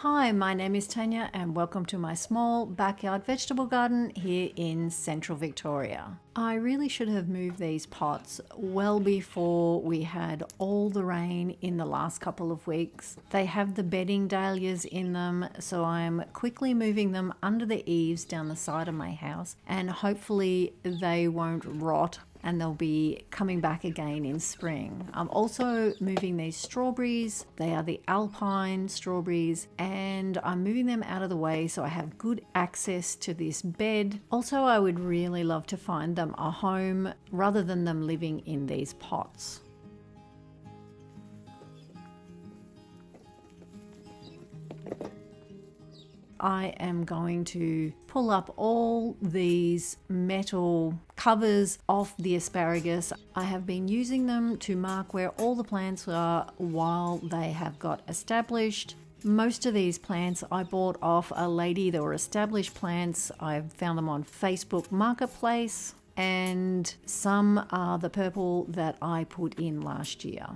Hi, my name is Tanya and welcome to my small backyard vegetable garden here in central Victoria. I really should have moved these pots well before we had all the rain in the last couple of weeks. They have the bedding dahlias in them, so I'm quickly moving them under the eaves down the side of my house, and hopefully they won't rot and they'll be coming back again in spring. I'm also moving these strawberries. They are the alpine strawberries, and I'm moving them out of the way so I have good access to this bed. Also, I would really love to find them a home rather than them living in these pots. I am going to pull up all these metal covers off the asparagus. I have been using them to mark where all the plants are while they have got established. Most of these plants I bought off a lady. They were established plants. I found them on Facebook Marketplace, and some are the purple that I put in last year.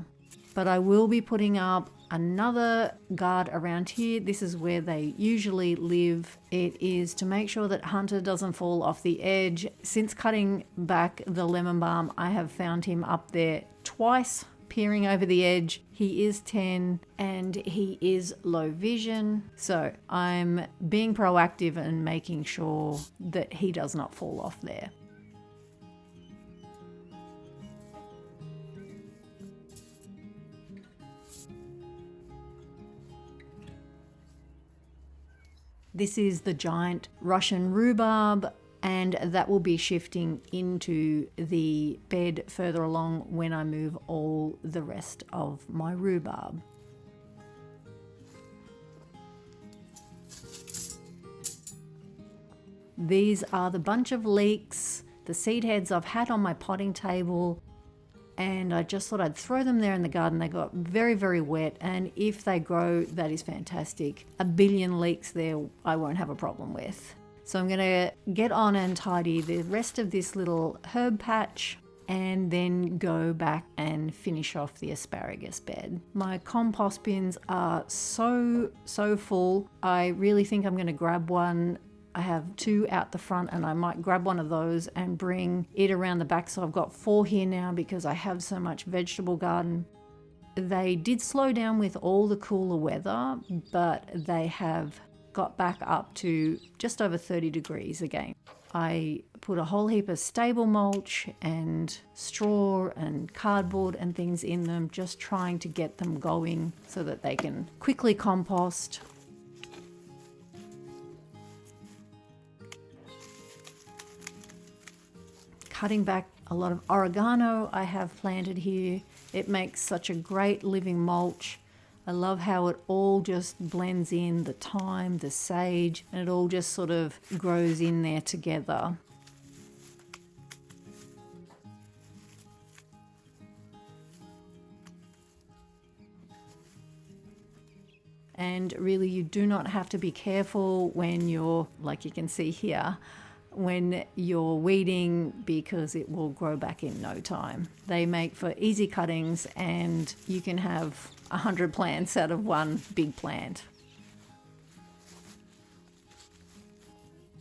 But I will be putting up another guard around here. This is where they usually live. It is to make sure that Hunter doesn't fall off the edge. Since cutting back the lemon balm, I have found him up there twice, peering over the edge. He is 10 and he is low vision. So I'm being proactive and making sure that he does not fall off there. This is the giant Russian rhubarb, and that will be shifting into the bed further along when I move all the rest of my rhubarb. These are the bunch of leeks, the seed heads I've had on my potting table, and I just thought I'd throw them there in the garden. They got very, very wet, and if they grow, that is fantastic. A billion leeks there I won't have a problem with. So I'm going to get on and tidy the rest of this little herb patch and then go back and finish off the asparagus bed. My compost bins are so full. I really think I'm going to grab one. I have 2 out the front, and I might grab one of those and bring it around the back. So I've got 4 here now because I have so much vegetable garden. They did slow down with all the cooler weather, but they have got back up to just over 30 degrees again. I put a whole heap of stable mulch and straw and cardboard and things in them, just trying to get them going so that they can quickly compost. Cutting back a lot of oregano I have planted here. It makes such a great living mulch. I love how it all just blends in, the thyme, the sage, and it all just sort of grows in there together. And really, you do not have to be careful when you're, like you can see here, when you're weeding, because it will grow back in no time. They make for easy cuttings, and you can have 100 plants out of one big plant.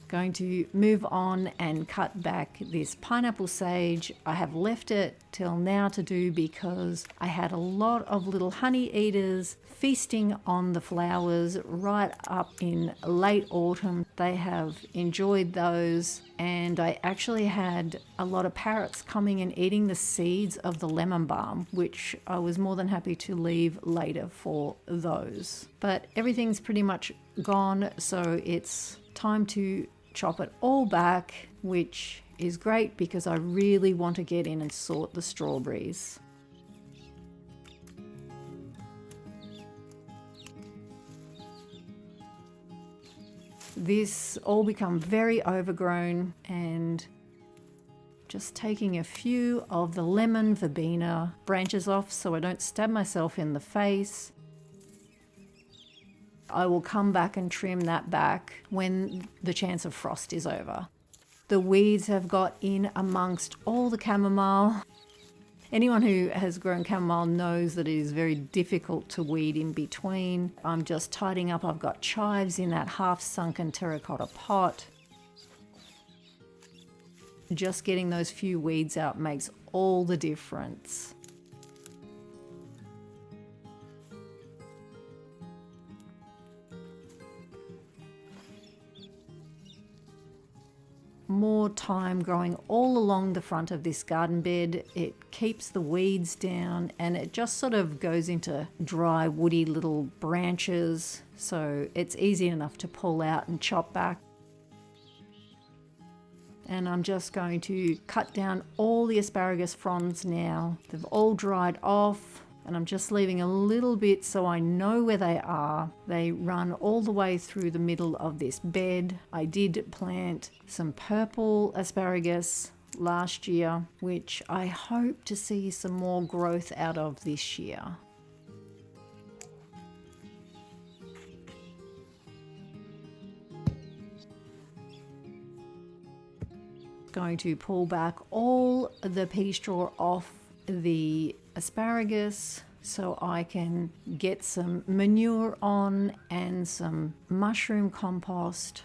Going to move on and cut back this pineapple sage. I have left it till now to do because I had a lot of little honey eaters feasting on the flowers right up in late autumn. They have enjoyed those, and I actually had a lot of parrots coming and eating the seeds of the lemon balm, which I was more than happy to leave later for those. But everything's pretty much gone, so it's time to chop it all back, which is great because I really want to get in and sort the strawberries. This all become very overgrown, and just taking a few of the lemon verbena branches off so I don't stab myself in the face. I will come back and trim that back when the chance of frost is over. The weeds have got in amongst all the chamomile. Anyone who has grown chamomile knows that it is very difficult to weed in between. I'm just tidying up. I've got chives in that half-sunken terracotta pot. Just getting those few weeds out makes all the difference. More thyme growing all along the front of this garden bed. It keeps the weeds down and it just sort of goes into dry woody little branches, so it's easy enough to pull out and chop back. And I'm just going to cut down all the asparagus fronds now. They've all dried off. And I'm just leaving a little bit so I know where they are. They run all the way through the middle of this bed. I did plant some purple asparagus last year, which I hope to see some more growth out of this year. Going to pull back all the pea straw off the asparagus so I can get some manure on and some mushroom compost.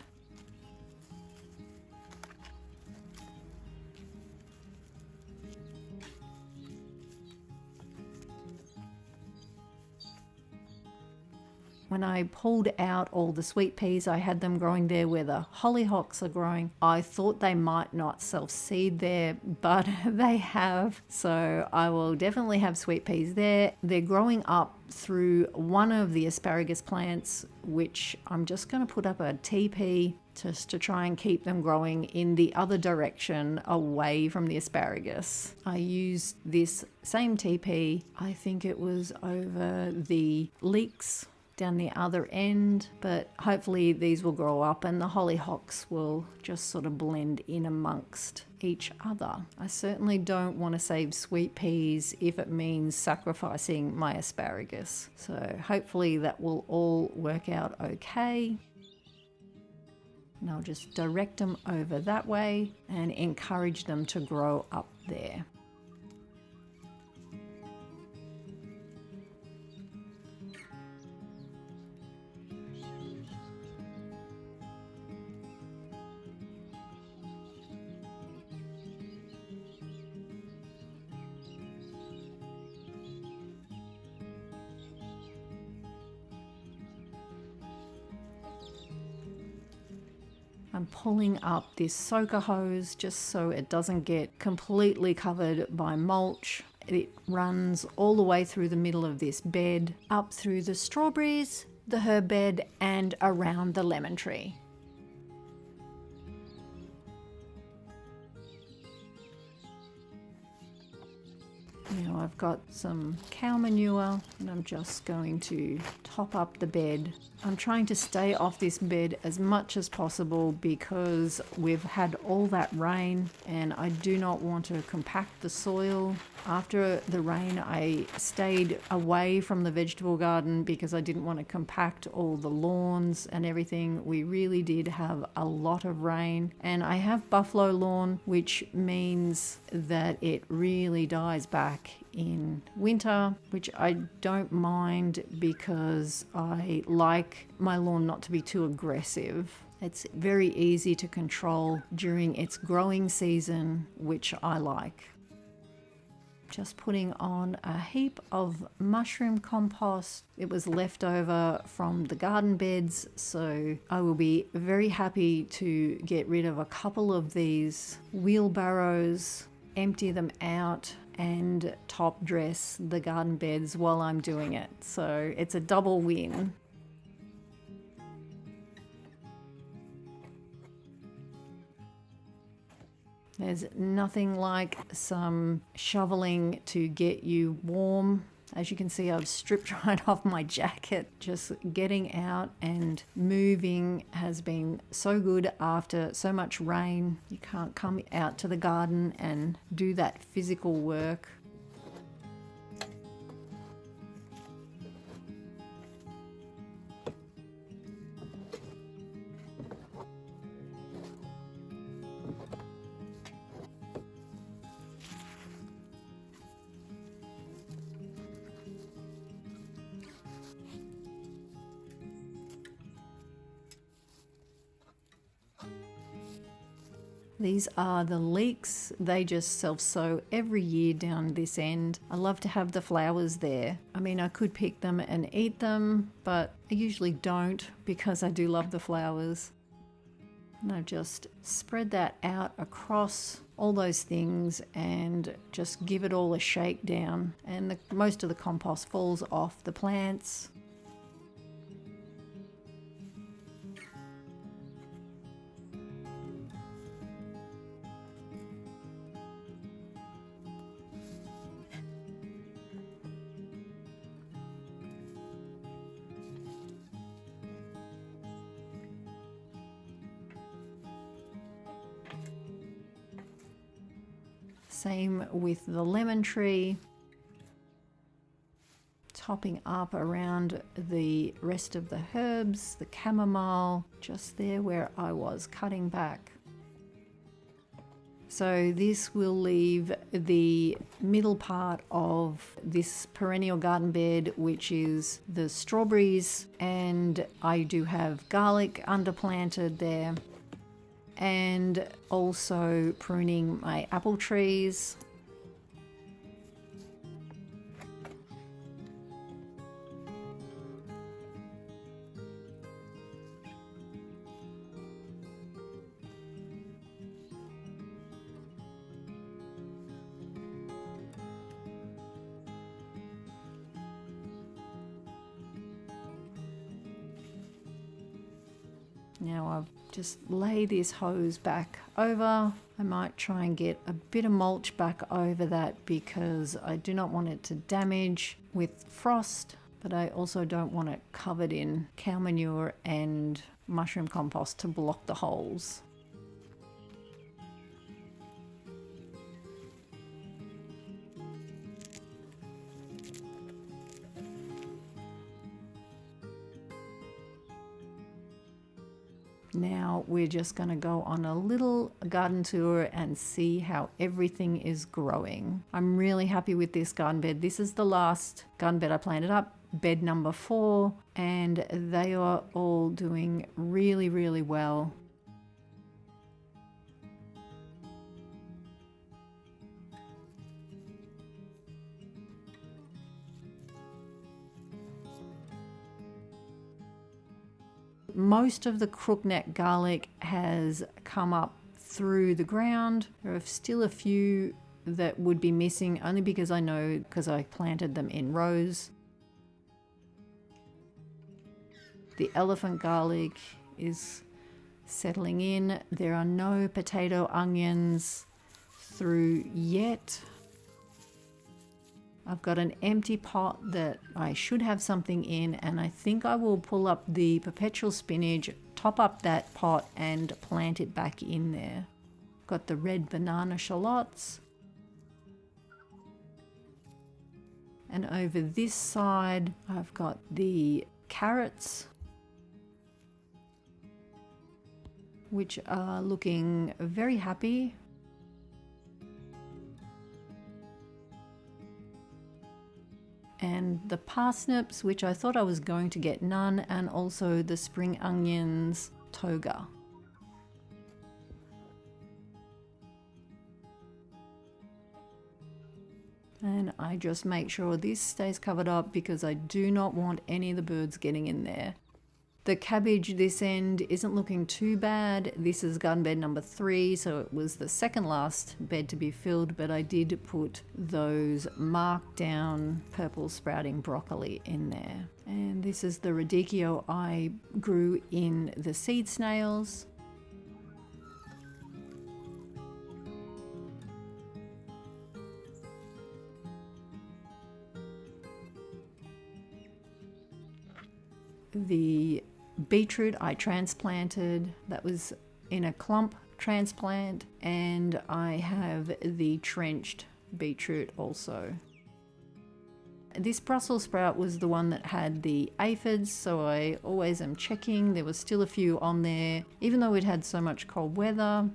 When I pulled out all the sweet peas, I had them growing there where the hollyhocks are growing. I thought they might not self-seed there, but they have. So I will definitely have sweet peas there. They're growing up through one of the asparagus plants, which I'm just going to put up a teepee just to try and keep them growing in the other direction away from the asparagus. I used this same teepee, I think it was over the leeks down the other end, but hopefully these will grow up and the hollyhocks will just sort of blend in amongst each other. I certainly don't want to save sweet peas if it means sacrificing my asparagus. So hopefully that will all work out okay. And I'll just direct them over that way and encourage them to grow up there. I'm pulling up this soaker hose just so it doesn't get completely covered by mulch. It runs all the way through the middle of this bed, up through the strawberries, the herb bed, and around the lemon tree. Now I've got some cow manure and I'm just going to top up the bed. I'm trying to stay off this bed as much as possible because we've had all that rain and I do not want to compact the soil. After the rain, I stayed away from the vegetable garden because I didn't want to compact all the lawns and everything. We really did have a lot of rain, and I have buffalo lawn, which means that it really dies back in winter, which I don't mind because I like my lawn not to be too aggressive. It's very easy to control during its growing season, which I like. Just putting on a heap of mushroom compost. It was left over from the garden beds, so I will be very happy to get rid of a couple of these wheelbarrows, empty them out, and top dress the garden beds while I'm doing it. So it's a double win. There's nothing like some shoveling to get you warm. As you can see, I've stripped right off my jacket. Just getting out and moving has been so good after so much rain. You can't come out to the garden and do that physical work. These are the leeks. They just self-sow every year down this end. I love to have the flowers there. I mean, I could pick them and eat them, but I usually don't because I do love the flowers. And I've just spread that out across all those things and just give it all a shake down. And most of the compost falls off the plants. Same with the lemon tree, topping up around the rest of the herbs, the chamomile, just there where I was cutting back. So this will leave the middle part of this perennial garden bed, which is the strawberries, and I do have garlic underplanted there. And also pruning my apple trees. Now I've just lay this hose back over. I might try and get a bit of mulch back over that because I do not want it to damage with frost, but I also don't want it covered in cow manure and mushroom compost to block the holes. Now we're just going to go on a little garden tour and see how everything is growing. I'm really happy with this garden bed. This is the last garden bed I planted up, bed number 4, and they are all doing really, really well. Most of the crookneck garlic has come up through the ground. There are still a few that would be missing, only because I know because I planted them in rows. The elephant garlic is settling in. There are no potato onions through yet. I've got an empty pot that I should have something in, and I think I will pull up the perpetual spinach, top up that pot and plant it back in there. Got the red banana shallots. And over this side, I've got the carrots, which are looking very happy. And the parsnips, which I thought I was going to get none, and also the spring onions toga. And I just make sure this stays covered up because I do not want any of the birds getting in there. The cabbage this end isn't looking too bad. This is garden bed number 3, so it was the second last bed to be filled, but I did put those marked down purple sprouting broccoli in there. And this is the radicchio I grew in the seed snails. The beetroot I transplanted, that was in a clump transplant, and I have the trenched beetroot also. This Brussels sprout was the one that had the aphids, so I always am checking. There was still a few on there, even though we'd had so much cold weather.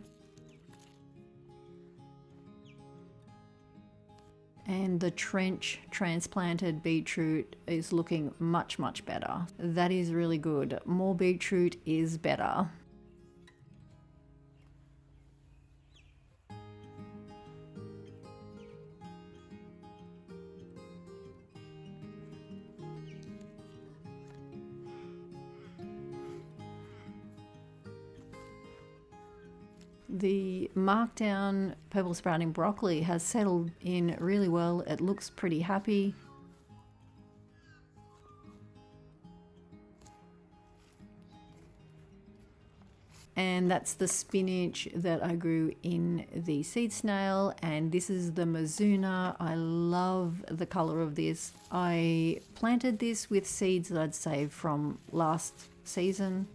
And the trench transplanted beetroot is looking much, much better. That is really good. More beetroot is better. The markdown purple sprouting broccoli has settled in really well. It looks pretty happy. And that's the spinach that I grew in the seed snail, and this is the Mizuna. I love the color of this. I planted this with seeds that I'd saved from last season.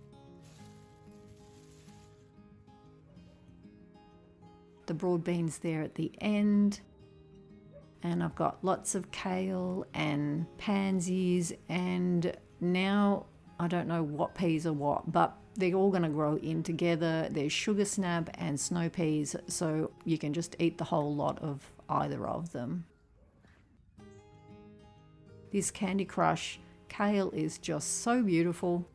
The broad beans there at the end, and I've got lots of kale and pansies, and now I don't know what peas are what, but they're all going to grow in together. There's sugar snap and snow peas, so you can just eat the whole lot of either of them. This Candy Crush kale is just so beautiful.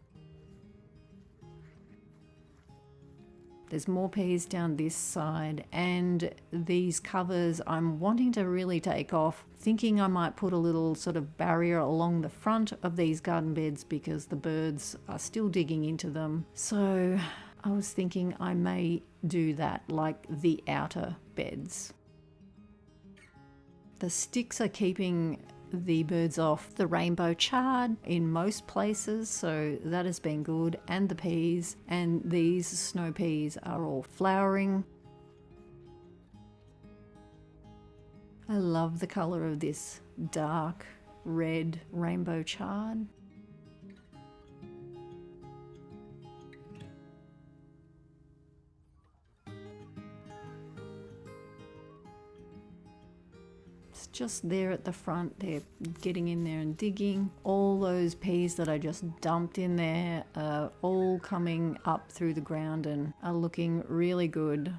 There's more peas down this side, and these covers I'm wanting to really take off, thinking I might put a little sort of barrier along the front of these garden beds because the birds are still digging into them. So I was thinking I may do that, like the outer beds. The sticks are keeping the birds off the rainbow chard in most places, so that has been good, and the peas, and these snow peas are all flowering. I love the color of this dark red rainbow chard. Just there at the front, they're getting in there and digging. All those peas that I just dumped in there are all coming up through the ground and are looking really good.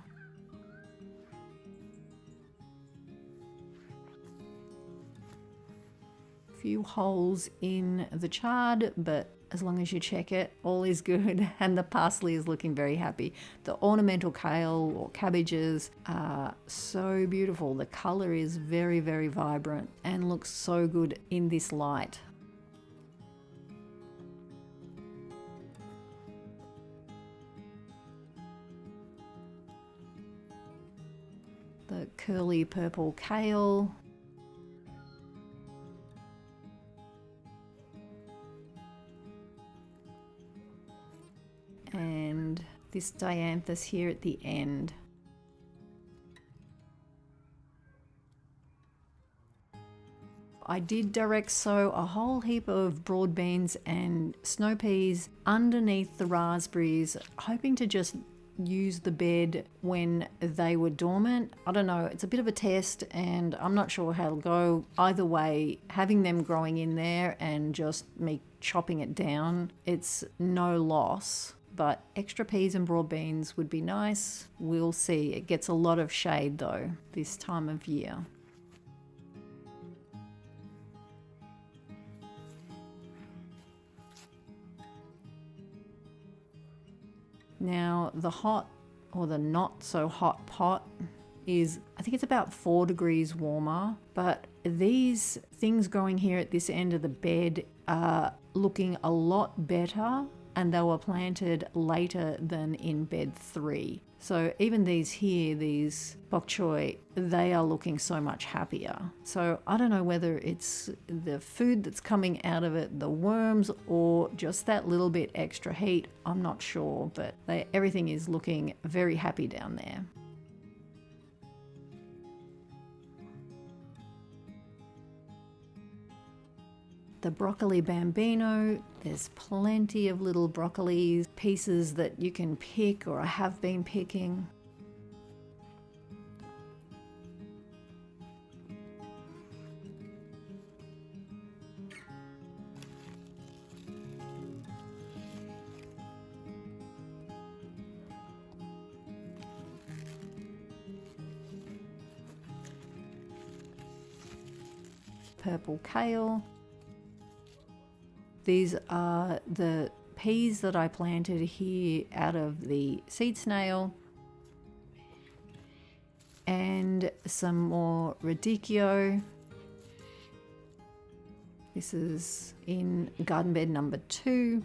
A few holes in the chard, but as long as you check it, all is good, and the parsley is looking very happy. The ornamental kale or cabbages are so beautiful. The color is very, very vibrant and looks so good in this light. The curly purple kale. And this dianthus here at the end. I did direct sow a whole heap of broad beans and snow peas underneath the raspberries, hoping to just use the bed when they were dormant. I don't know, it's a bit of a test and I'm not sure how it'll go. Either way, having them growing in there and just me chopping it down, it's no loss. But extra peas and broad beans would be nice. We'll see. It gets a lot of shade though this time of year. Now the hot or the not so hot pot is, I think it's about 4 degrees warmer, but these things growing here at this end of the bed are looking a lot better, and they were planted later than in bed 3. So even these here, these bok choy, they are looking so much happier. So I don't know whether it's the food that's coming out of it, the worms, or just that little bit extra heat. I'm not sure, but everything is looking very happy down there. The broccoli bambino, there's plenty of little broccoli pieces that you can pick, or I have been picking. Purple kale. These are the peas that I planted here out of the seed snail, and some more radicchio. This is in garden bed number 2.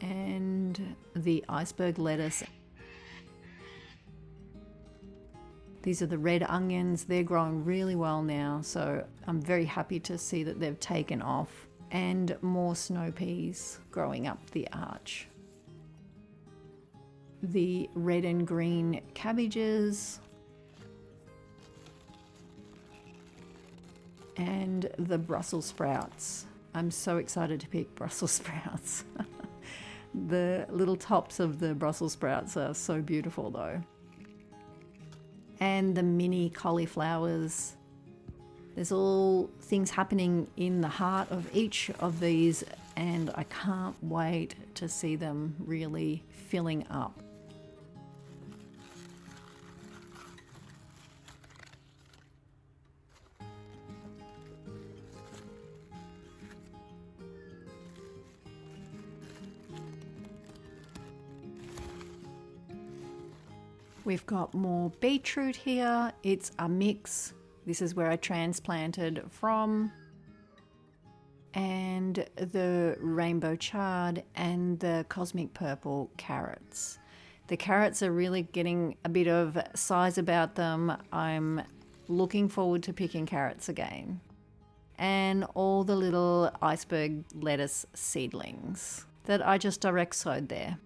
and the iceberg lettuce. These are the red onions. They're growing really well now, so I'm very happy to see that they've taken off. And more snow peas growing up the arch. The red and green cabbages. And the Brussels sprouts. I'm so excited to pick Brussels sprouts. The little tops of the Brussels sprouts are so beautiful though. And the mini cauliflowers. There's all things happening in the heart of each of these, and I can't wait to see them really filling up. We've got more beetroot here. It's a mix. This is where I transplanted from. And the rainbow chard and the cosmic purple carrots. The carrots are really getting a bit of size about them. I'm looking forward to picking carrots again. And all the little iceberg lettuce seedlings that I just direct sowed there.